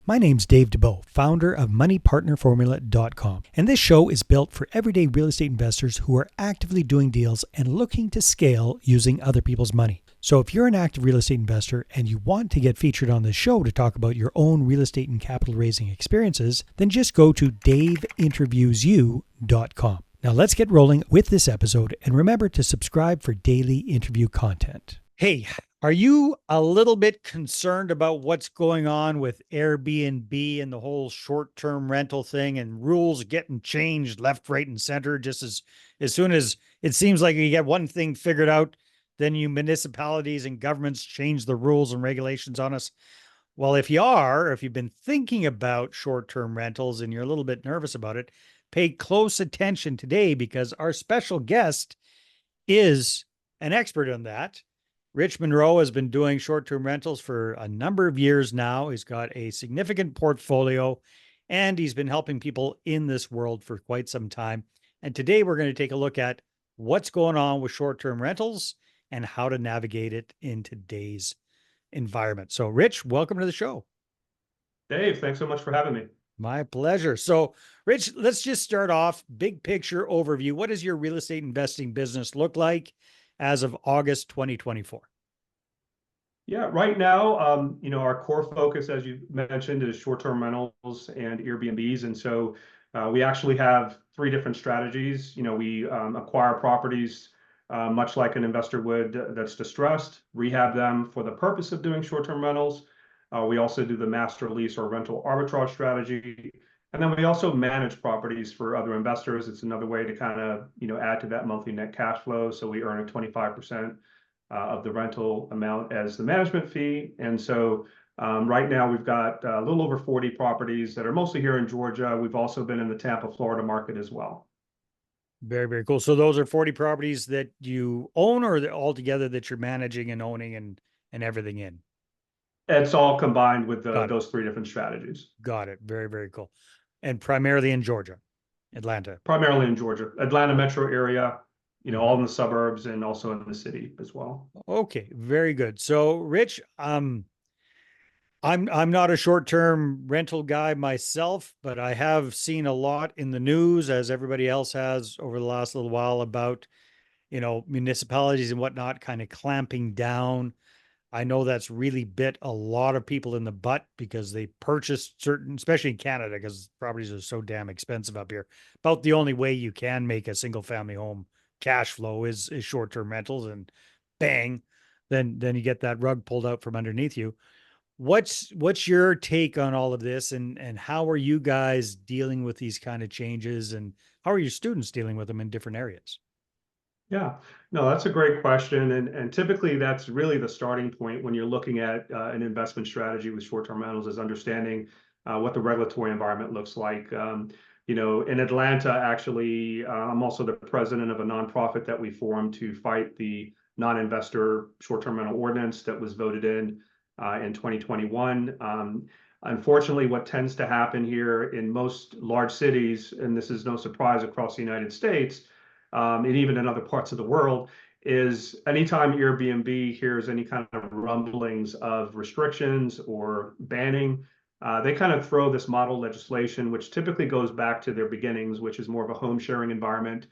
My name's Dave DeBow, founder of MoneyPartnerFormula.com, and this show is built for everyday real estate investors who are actively doing deals and looking to scale using other people's money. So if you're an active real estate investor and you want to get featured on this show to talk about your own real estate and capital raising experiences, then just go to daveinterviewsyou.com. Now let's get rolling with this episode, and remember to subscribe for daily interview content. Hey, are you a little bit concerned about what's going on with Airbnb and the whole short-term rental thing and rules getting changed left, right, and center just as soon as it seems like you get one thing figured out, then you municipalities and governments change the rules and regulations on us? Well, if you've been thinking about short-term rentals and you're a little bit nervous about it, pay close attention today because our special guest is an expert on that. Rich Munroe has been doing short-term rentals for a number of years now. He's got a significant portfolio, and he's been helping people in this world for quite some time. And today we're going to take a look at what's going on with short-term rentals and how to navigate it in today's environment. So, Rich, welcome to the show. Dave, thanks so much for having me. My pleasure. So, Rich, let's just start off big picture overview. What does your real estate investing business look like as of August 2024? Yeah, right now, our core focus, as you mentioned, is short-term rentals and Airbnbs. And so we actually have three different strategies. We acquire properties much like an investor would that's distressed, rehab them for the purpose of doing short-term rentals. We also do the master lease or rental arbitrage strategy. And then we also manage properties for other investors. It's another way to kind of, add to that monthly net cash flow. So we earn a 25% of the rental amount as the management fee. And so right now we've got a little over 40 properties that are mostly here in Georgia. We've also been in the Tampa, Florida market as well. Very, very cool. So those are 40 properties that you own, or altogether that you're managing and owning and everything in? It's all combined with Got it. those three different strategies. Got it. Very, very cool. And primarily in Georgia, Atlanta. Primarily in Georgia, Atlanta metro area, Mhm. all in the suburbs and also in the city as well. Okay, very good. So, Rich, I'm not a short-term rental guy myself, but I have seen a lot in the news, as everybody else has over the last little while, about, municipalities and whatnot kind of clamping down. I know that's really bit a lot of people in the butt because they purchased certain, especially in Canada, because properties are so damn expensive up here. About the only way you can make a single family home cash flow is short-term rentals, and bang, then you get that rug pulled out from underneath you. What's your take on all of this, and how are you guys dealing with these kind of changes, and how are your students dealing with them in different areas? Yeah, no, that's a great question. And typically that's really the starting point when you're looking at an investment strategy with short-term rentals is understanding what the regulatory environment looks like. In Atlanta, actually, I'm also the president of a nonprofit that we formed to fight the non-investor short-term rental ordinance that was voted in 2021. Unfortunately, what tends to happen here in most large cities, and this is no surprise across the United States, and even in other parts of the world, is anytime Airbnb hears any kind of rumblings of restrictions or banning, they kind of throw this model legislation, which typically goes back to their beginnings, which is more of a home sharing environment,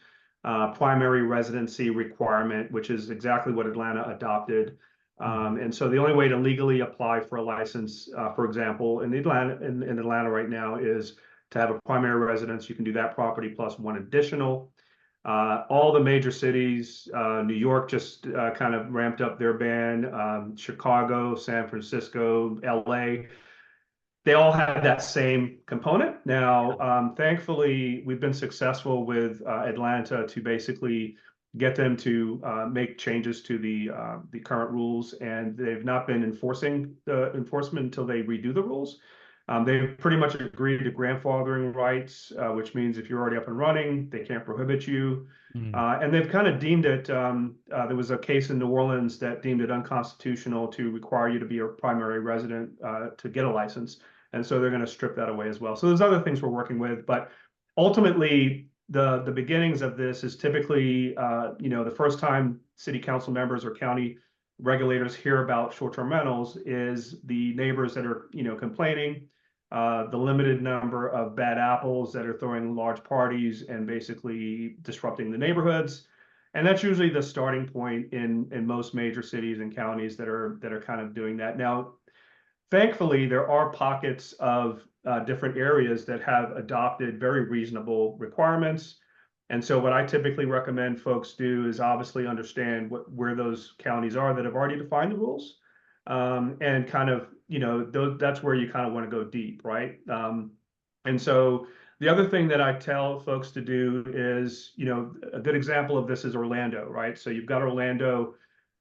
primary residency requirement, which is exactly what Atlanta adopted. And so the only way to legally apply for a license, for example, in Atlanta right now, is to have a primary residence. You can do that property plus one additional. All the major cities, New York just kind of ramped up their ban, Chicago, San Francisco, LA, they all have that same component. Now, thankfully, we've been successful with Atlanta to basically get them to make changes to the current rules, and they've not been enforcing the enforcement until they redo the rules. They've pretty much agreed to grandfathering rights, which means if you're already up and running, they can't prohibit you. Mm. And they've kind of deemed it, there was a case in New Orleans that deemed it unconstitutional to require you to be a primary resident to get a license. And so they're going to strip that away as well. So there's other things we're working with, but ultimately the beginnings of this is typically, the first time city council members or county regulators hear about short-term rentals is the neighbors that are, complaining. the limited number of bad apples that are throwing large parties and basically disrupting the neighborhoods. And that's usually the starting point in most major cities and counties that are kind of doing that. Now, thankfully, there are pockets of different areas that have adopted very reasonable requirements. And so what I typically recommend folks do is obviously understand where those counties are that have already defined the rules. And kind of, that's where you kind of want to go deep, right? And so the other thing that I tell folks to do is, a good example of this is Orlando, right? So you've got Orlando,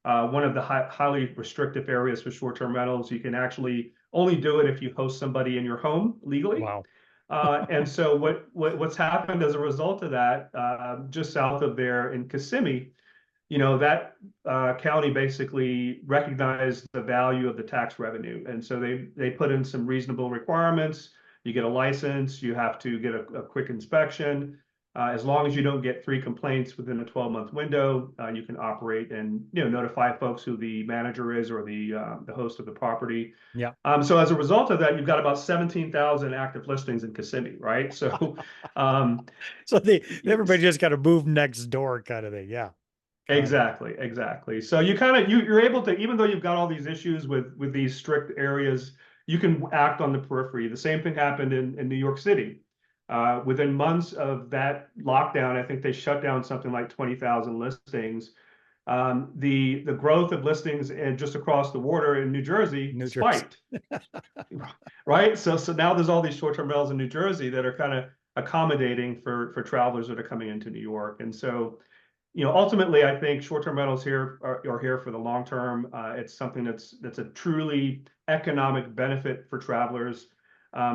one of the highly restrictive areas for short-term rentals. You can actually only do it if you host somebody in your home legally. Wow. And so what's happened as a result of that, just south of there in Kissimmee, that county basically recognized the value of the tax revenue. And so they put in some reasonable requirements. You get a license, you have to get a quick inspection. As long as you don't get 3 complaints within a 12-month window, you can operate and notify folks who the manager is or the host of the property. Yeah. So as a result of that, you've got about 17,000 active listings in Kissimmee, right? So So everybody just got to move next door kind of thing. Yeah. exactly. So you're able to, even though you've got all these issues with these strict areas, you can act on the periphery. The same thing happened in New York City. Within months of that lockdown, I think they shut down something like 20,000 listings. The growth of listings and just across the water in New Jersey New Jersey. spiked, right? So now there's all these short-term rentals in New Jersey that are kind of accommodating for travelers that are coming into New York. And so, ultimately, I think short-term rentals here are here for the long term. It's something that's a truly economic benefit for travelers.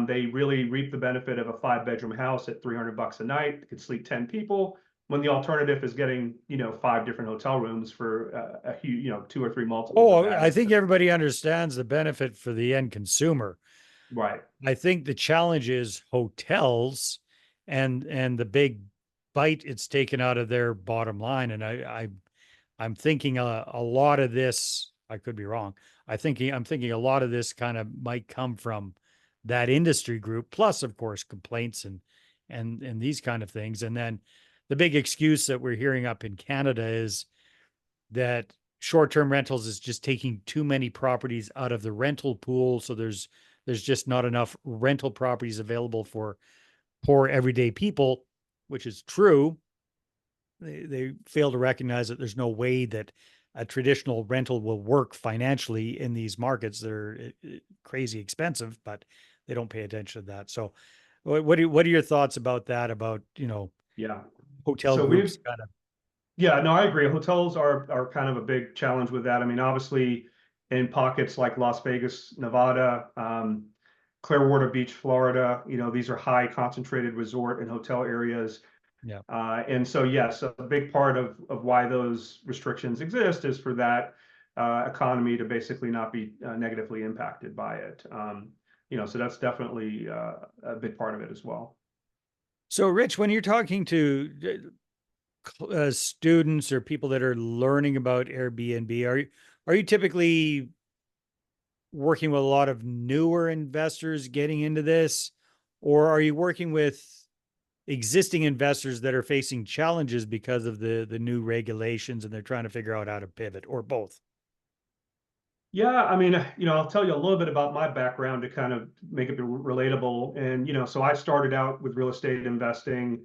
They really reap the benefit of a 5-bedroom house at $300 a night. It could sleep 10 people. When the alternative is getting, 5 different hotel rooms for a huge, 2 or 3 multiples of Oh, that. I think everybody understands the benefit for the end consumer. Right. I think the challenge is hotels and the big bite it's taken out of their bottom line. And I'm thinking a lot of this, I could be wrong. I'm thinking a lot of this kind of might come from that industry group, plus of course complaints and these kind of things. And then the big excuse that we're hearing up in Canada is that short-term rentals is just taking too many properties out of the rental pool. So there's just not enough rental properties available for poor everyday people, which is true. They fail to recognize that there's no way that a traditional rental will work financially in these markets. They're crazy expensive, but they don't pay attention to that. So what are your thoughts about that? About, Yeah. hotel So groups kind of. yeah, no, I agree. Hotels are kind of a big challenge with that. I mean, obviously, in pockets like Las Vegas, Nevada, Clearwater Beach, Florida, these are high concentrated resort and hotel areas. Yeah. And so, yes, a big part of why those restrictions exist is for that economy to basically not be negatively impacted by it. So that's definitely a big part of it as well. So Rich, when you're talking to students or people that are learning about Airbnb, are you typically working with a lot of newer investors getting into this, or are you working with existing investors that are facing challenges because of the new regulations and they're trying to figure out how to pivot, or both? Yeah, I mean, I'll tell you a little bit about my background to kind of make it relatable. And, so I started out with real estate investing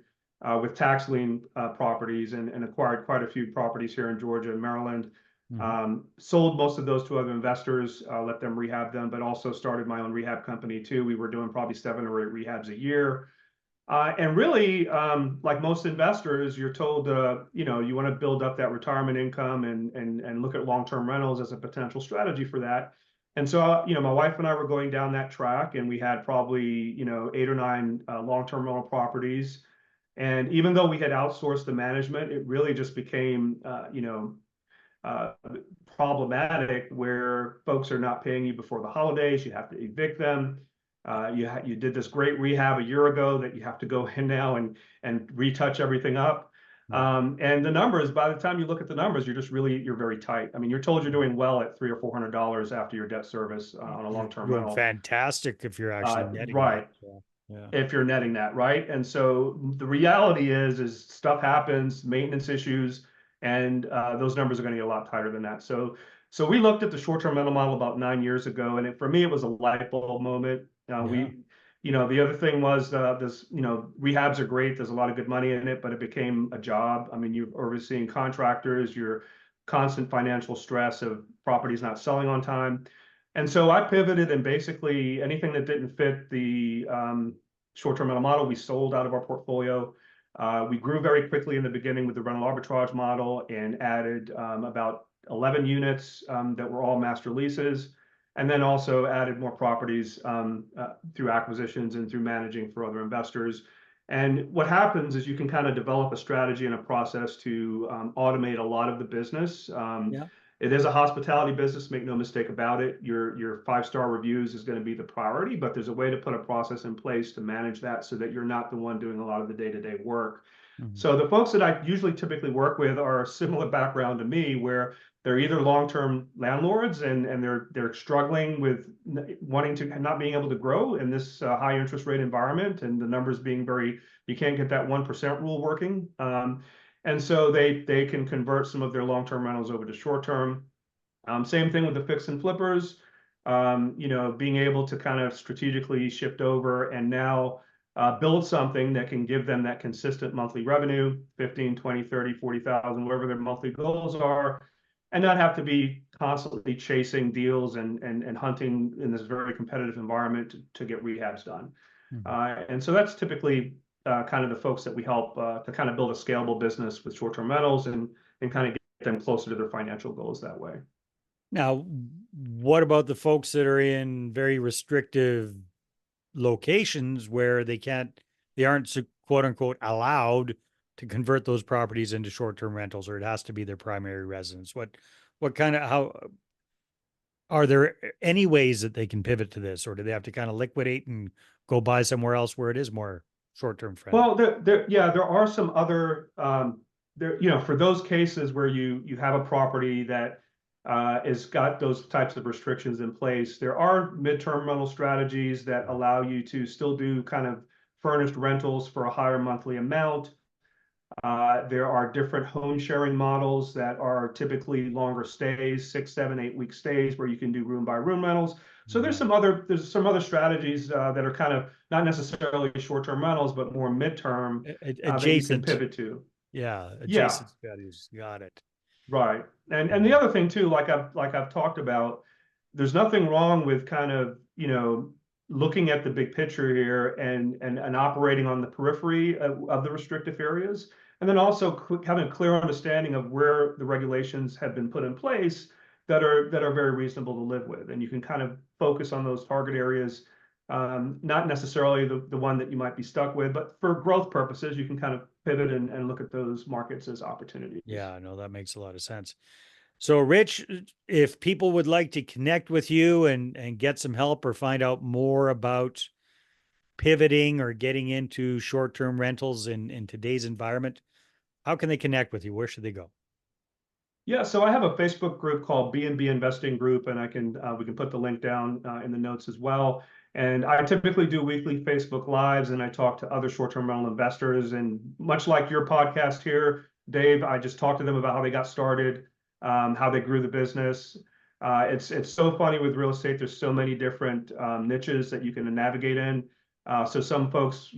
with tax lien properties and acquired quite a few properties here in Georgia and Maryland. Mhm. Sold most of those to other investors, let them rehab them, but also started my own rehab company too. We were doing probably 7 or 8 rehabs a year. And really, like most investors, you're told, you want to build up that retirement income and look at long-term rentals as a potential strategy for that. And so, my wife and I were going down that track, and we had probably, 8 or 9 long-term rental properties. And even though we had outsourced the management, it really just became, uh, problematic where folks are not paying you before the holidays. You have to evict them. You did this great rehab a year ago that you have to go in now and retouch everything up. Yeah. And the numbers, by the time you look at the numbers, you're very tight. I mean, you're told you're doing well at $300 or $400 after your debt service on a You're long-term doing rental. fantastic if you're actually netting that. Right. So, yeah. If you're netting that, right? And so the reality is stuff happens, maintenance issues, and those numbers are going to get a lot tighter than that. So we looked at the short-term rental model about 9 years ago, and for me, it was a light bulb moment. Yeah. The other thing was rehabs are great. There's a lot of good money in it, but it became a job. I mean, you're overseeing contractors, you're constant financial stress of properties not selling on time. And so I pivoted, and basically anything that didn't fit the short-term rental model, we sold out of our portfolio. We grew very quickly in the beginning with the rental arbitrage model and added about 11 units that were all master leases, and then also added more properties through acquisitions and through managing for other investors. And what happens is you can kind of develop a strategy and a process to automate a lot of the business. Yeah. It is a hospitality business, make no mistake about it. Your 5-star reviews is going to be the priority, but there's a way to put a process in place to manage that so that you're not the one doing a lot of the day-to-day work. Mhm. So the folks that I usually typically work with are a similar background to me, where they're either long-term landlords and they're struggling with wanting to not being able to grow in this high interest rate environment, and the numbers being you can't get that 1% rule working. And so they can convert some of their long-term rentals over to short-term. Same thing with the fix and flippers. Being able to kind of strategically shift over and now build something that can give them that consistent monthly revenue, 15, 20, 30, 40,000, whatever their monthly goals are, and not have to be constantly chasing deals and hunting in this very competitive environment to get rehabs done. Mhm. And so that's typically kind of the folks that we help to kind of build a scalable business with short-term rentals and kind of get them closer to their financial goals that way. Now, what about the folks that are in very restrictive locations where they aren't quote unquote allowed to convert those properties into short-term rentals, or it has to be their primary residence? What kind of, how are there any ways that they can pivot to this, or do they have to kind of liquidate and go buy somewhere else where it is more short-term friendly? Well, there are some other for those cases where you have a property that is got those types of restrictions in place. There are midterm rental strategies that allow you to still do kind of furnished rentals for a higher monthly amount. There are different home sharing models that are typically longer stays, 6, 7, 8 week stays, where you can do room by room rentals. So Yeah. there's some other strategies that are kind of not necessarily short-term rentals, but more midterm that you can Adjacent. pivot to. Yeah. Yeah, Adjacent strategies. Got it. right. And the Mhm. other thing too, like I've talked about, there's nothing wrong with kind of looking at the big picture here and operating on the periphery of the restrictive areas, and then also having a clear understanding of where the regulations have been put in place that are very reasonable to live with, and you can kind of focus on those target areas. Not necessarily the one that you might be stuck with, but for growth purposes, you can kind of pivot and look at those markets as opportunities. Yeah, no, that makes a lot of sense. So, Rich, if people would like to connect with you and get some help or find out more about pivoting or getting into short-term rentals in today's environment, how can they connect with you? Where should they go? Yeah, so I have a Facebook group called B&B Investing Group, and we can put the link down in the notes as well. And I typically do weekly Facebook Lives, and I talk to other short-term rental investors. And much like your podcast here, Dave, I just talk to them about how they got started, how they grew the business. It's so funny with real estate. There's so many different niches that you can navigate in. So some folks,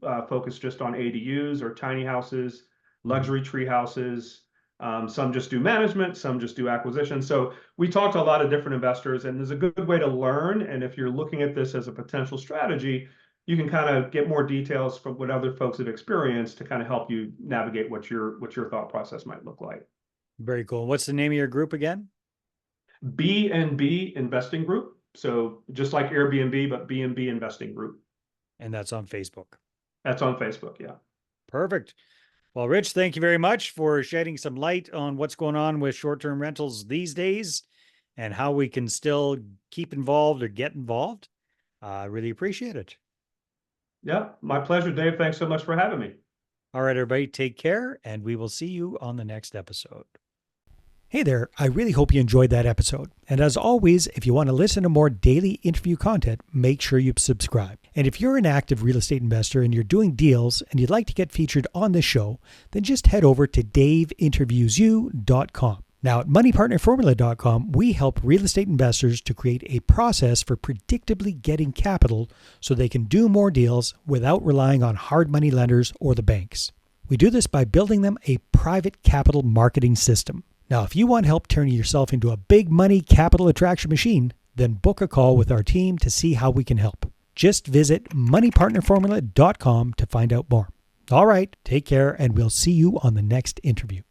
focus just on ADUs or tiny houses, Mhm. luxury tree houses. Some just do management, some just do acquisition. So we talk to a lot of different investors, and there's a good way to learn. And if you're looking at this as a potential strategy, you can kind of get more details from what other folks have experienced to kind of help you navigate what your thought process might look like. Very cool. What's the name of your group again? B&B Investing Group. So just like Airbnb, but B&B Investing Group. And that's on Facebook. That's on Facebook. Yeah. Perfect. Well, Rich, thank you very much for shedding some light on what's going on with short-term rentals these days and how we can still keep involved or get involved. I really appreciate it. Yeah. My pleasure, Dave. Thanks so much for having me. All right, everybody, take care, and we will see you on the next episode. Hey there, I really hope you enjoyed that episode. And as always, if you want to listen to more daily interview content, make sure you subscribe. And if you're an active real estate investor and you're doing deals and you'd like to get featured on this show, then just head over to daveinterviewyou.com. Now at moneypartnerformula.com, we help real estate investors to create a process for predictably getting capital so they can do more deals without relying on hard money lenders or the banks. We do this by building them a private capital marketing system. Now, if you want help turning yourself into a big money capital attraction machine, then book a call with our team to see how we can help. Just visit moneypartnerformula.com to find out more. All right, take care, and we'll see you on the next interview.